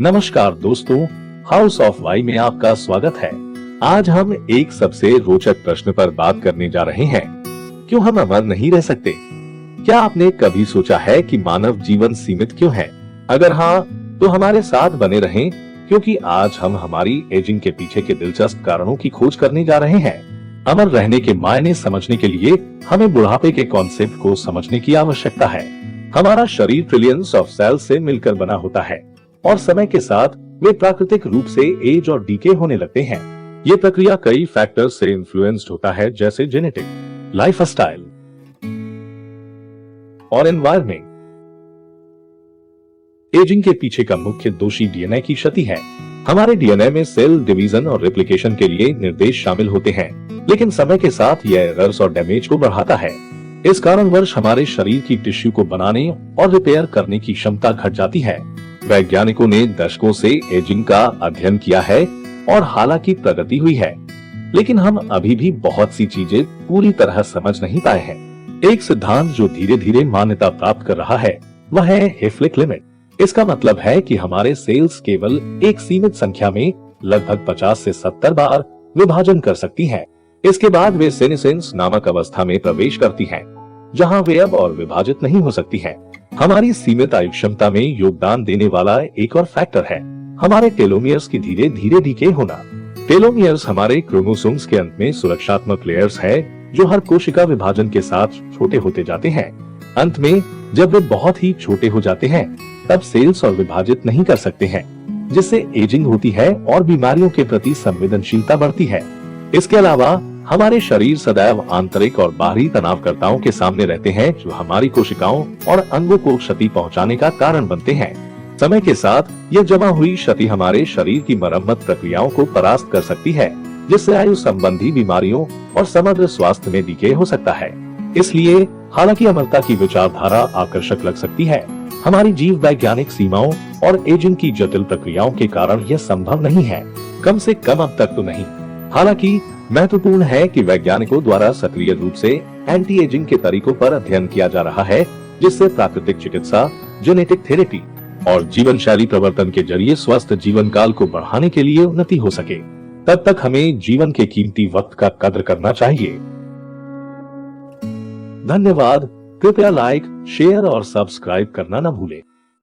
नमस्कार दोस्तों, house of Y में आपका स्वागत है। आज हम एक सबसे रोचक प्रश्न पर बात करने जा रहे हैं। क्यों हम अमर नहीं रह सकते? क्या आपने कभी सोचा है कि मानव जीवन सीमित क्यों है? अगर हाँ, तो हमारे साथ बने रहें, क्योंकि आज हम हमारी एजिंग के पीछे के दिलचस्प कारणों की खोज करने जा रहे हैं। अमर रहने के मायने समझने के लिए हमें बुढ़ापे के कॉन्सेप्ट को समझने की आवश्यकता है। हमारा शरीर ट्रिलियंस ऑफ सेल्स से मिलकर बना होता है और समय के साथ वे प्राकृतिक रूप से एज और डीके होने लगते हैं। ये प्रक्रिया कई फैक्टर्स से इन्फ्लुएंस्ड होता है, जैसे जेनेटिक, लाइफस्टाइल और एनवायरनमेंट। एजिंग के पीछे का मुख्य दोषी डीएनए की क्षति है। हमारे डीएनए में सेल डिवीजन और रेप्लिकेशन के लिए निर्देश शामिल होते हैं, लेकिन समय के साथ यह एरर्स और डैमेज को बढ़ाता है। इस कारणवश हमारे शरीर की टिश्यू को बनाने और रिपेयर करने की क्षमता घट जाती है। वैज्ञानिकों ने दशकों से एजिंग का अध्ययन किया है और हालांकि प्रगति हुई है, लेकिन हम अभी भी बहुत सी चीजें पूरी तरह समझ नहीं पाए हैं। एक सिद्धांत जो धीरे धीरे मान्यता प्राप्त कर रहा है, वह है हेफलिक लिमिट। इसका मतलब है कि हमारे सेल्स केवल एक सीमित संख्या में लगभग 50 से 70 बार विभाजन कर सकती हैं। इसके बाद वे सेनेसेंस नामक अवस्था में प्रवेश करती हैं, जहां वे अब और विभाजित नहीं हो सकती हैं। हमारी सीमित आयु क्षमता में योगदान देने वाला एक और फैक्टर है हमारे टेलोमियर्स की धीरे धीरे डीके होना। टेलोमियर्स हमारे क्रोमोसोम्स के अंत में सुरक्षात्मक लेयर्स है, जो हर कोशिका विभाजन के साथ छोटे होते जाते हैं। अंत में जब वे बहुत ही छोटे हो जाते हैं, तब सेल्स और विभाजित नहीं कर सकते हैं, जिससे एजिंग होती है और बीमारियों के प्रति संवेदनशीलता बढ़ती है। इसके अलावा हमारे शरीर सदैव आंतरिक और बाहरी तनावकर्ताओं के सामने रहते हैं, जो हमारी कोशिकाओं और अंगों को क्षति पहुंचाने का कारण बनते हैं। समय के साथ यह जमा हुई क्षति हमारे शरीर की मरम्मत प्रक्रियाओं को परास्त कर सकती है, जिससे आयु संबंधी बीमारियों और समग्र स्वास्थ्य में डीके हो सकता है। इसलिए हालांकि अमरता की विचारधारा आकर्षक लग सकती है, हमारी जीव वैज्ञानिक सीमाओं और एजिंग की जटिल प्रक्रियाओं के कारण यह संभव नहीं है, कम से कम अब तक तो नहीं। हालांकि महत्वपूर्ण है कि वैज्ञानिकों द्वारा सक्रिय रूप से एंटी एजिंग के तरीकों पर अध्ययन किया जा रहा है, जिससे प्राकृतिक चिकित्सा, जेनेटिक थेरेपी और जीवन शैली परिवर्तन के जरिए स्वस्थ जीवन काल को बढ़ाने के लिए उन्नति हो सके। तब तक हमें जीवन के कीमती वक्त का कद्र करना चाहिए। धन्यवाद। कृपया लाइक, शेयर और सब्सक्राइब करना न भूलें।